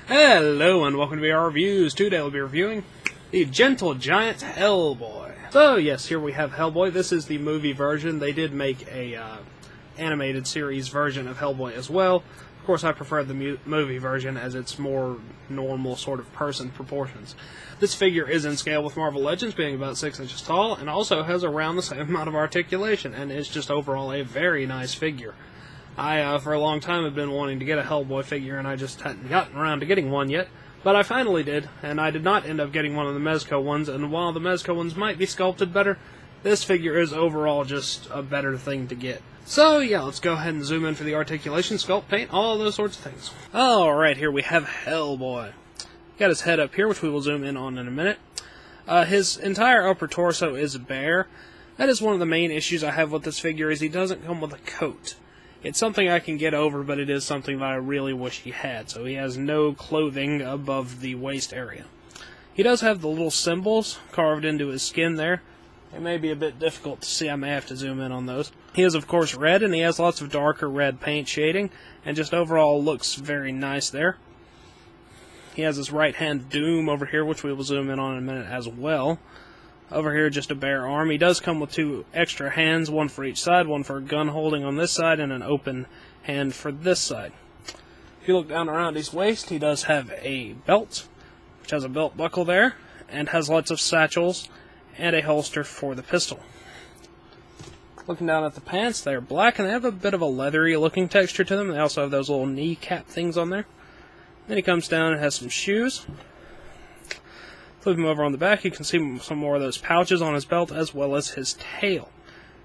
Hello and welcome to VR Reviews. Today we'll be reviewing the Gentle Giant Hellboy. So yes, here we have Hellboy. This is the movie version. They did make a animated series version of Hellboy as well. Of course, I prefer the movie version as it's more normal sort of person proportions. This figure is in scale with Marvel Legends, being about 6 inches tall, and also has around the same amount of articulation, and is just overall a very nice figure. I, for a long time, have been wanting to get a Hellboy figure, and I just hadn't gotten around to getting one yet. But I finally did, and I did not end up getting one of the Mezco ones, and while the Mezco ones might be sculpted better, this figure is overall just a better thing to get. So, yeah, let's go ahead and zoom in for the articulation, sculpt, paint, all those sorts of things. Alright, here we have Hellboy. Got his head up here, which we will zoom in on in a minute. His entire upper torso is bare. That is one of the main issues I have with this figure, is he doesn't come with a coat. It's something I can get over, but it is something that I really wish he had. So he has no clothing above the waist area. He does have the little symbols carved into his skin there. It may be a bit difficult to see. I may have to zoom in on those. He is, of course, red, and he has lots of darker red paint shading, and just overall looks very nice there. He has his right hand Doom over here, which we will zoom in on in a minute as well. Over here, just a bare arm. He does come with 2 extra hands, one for each side, one for gun holding on this side, and an open hand for this side. If you look down around his waist, he does have a belt, which has a belt buckle there, and has lots of satchels, and a holster for the pistol. Looking down at the pants, they're black, and they have a bit of a leathery looking texture to them. They also have those little kneecap things on there. Then he comes down and has some shoes. Flip him over on the back, you can see some more of those pouches on his belt, as well as his tail,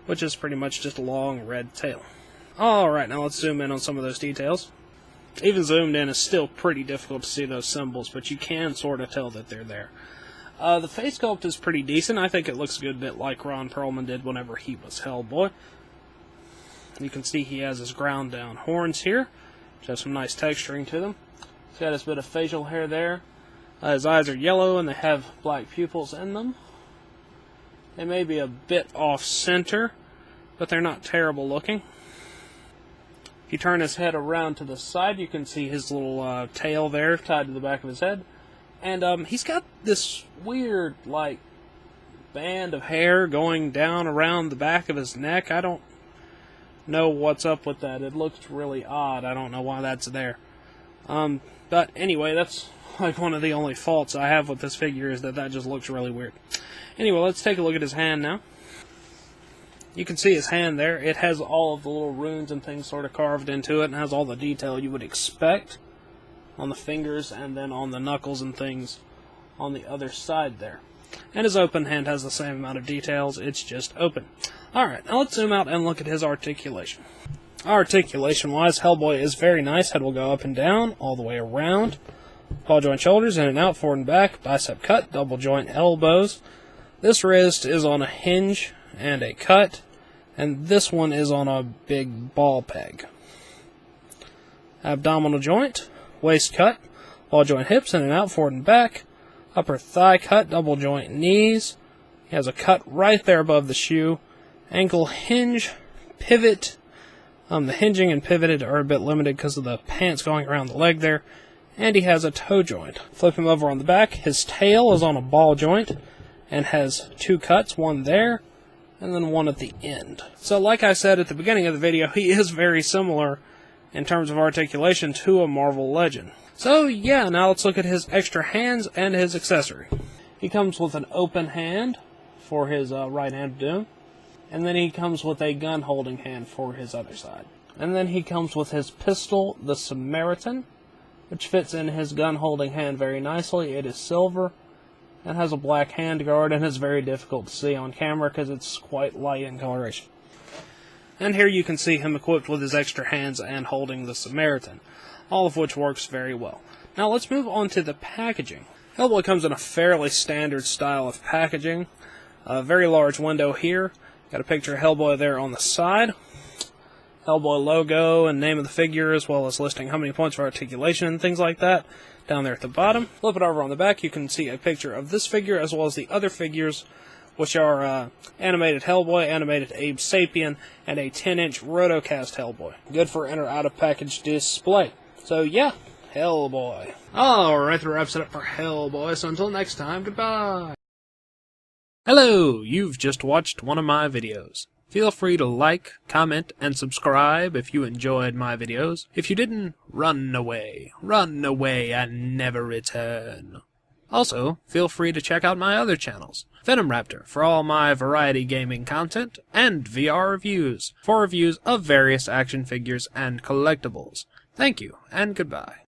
which is pretty much just a long red tail. Alright, now let's zoom in on some of those details. Even zoomed in is still pretty difficult to see those symbols, but you can sort of tell that they're there. The face sculpt is pretty decent. I think it looks a good bit like Ron Perlman did whenever he was Hellboy. You can see he has his ground down horns here, which have some nice texturing to them. He's got his bit of facial hair there. His eyes are yellow and they have black pupils in them. They may be a bit off-center, but they're not terrible looking. If you turn his head around to the side, you can see his little tail there tied to the back of his head. And he's got this weird, like, band of hair going down around the back of his neck. I don't know what's up with that. It looks really odd. I don't know why that's there. But anyway, that's like one of the only faults I have with this figure, is that just looks really weird. Anyway, let's take a look at his hand now. You can see his hand there. It has all of the little runes and things sort of carved into it, and has all the detail you would expect on the fingers and then on the knuckles and things on the other side there. And his open hand has the same amount of details, it's just open. Alright, now let's zoom out and look at his articulation. Articulation-wise, Hellboy is very nice. Head will go up and down, all the way around. Ball joint shoulders, in and out, forward and back, bicep cut, double joint elbows. This wrist is on a hinge and a cut, and this one is on a big ball peg. Abdominal joint, waist cut, ball joint hips, in and out, forward and back, upper thigh cut, double joint knees. He has a cut right there above the shoe, ankle hinge, pivot. The hinging and pivoted are a bit limited because of the pants going around the leg there. And he has a toe joint. Flip him over on the back. His tail is on a ball joint and has 2 cuts, one there and then one at the end. So like I said at the beginning of the video, he is very similar in terms of articulation to a Marvel Legend. So yeah, now let's look at his extra hands and his accessory. He comes with an open hand for his right hand Doom, and then he comes with a gun holding hand for his other side. And then he comes with his pistol, the Samaritan, which fits in his gun-holding hand very nicely. It is silver and has a black hand guard, and is very difficult to see on camera because it's quite light in coloration. And here you can see him equipped with his extra hands and holding the Samaritan, all of which works very well. Now let's move on to the packaging. Hellboy comes in a fairly standard style of packaging. A very large window here. Got a picture of Hellboy there on the side. Hellboy logo and name of the figure, as well as listing how many points of articulation and things like that down there at the bottom. Flip it over on the back, you can see a picture of this figure as well as the other figures, which are animated Hellboy, animated Abe Sapien, and a 10-inch rotocast Hellboy. Good for in or out of package display. So yeah, Hellboy. Alright, that wraps it up for Hellboy, so until next time, goodbye. Hello, you've just watched one of my videos. Feel free to like, comment, and subscribe if you enjoyed my videos. If you didn't, run away and never return. Also, feel free to check out my other channels, Venom Raptor for all my variety gaming content, and VR Reviews for reviews of various action figures and collectibles. Thank you, and goodbye.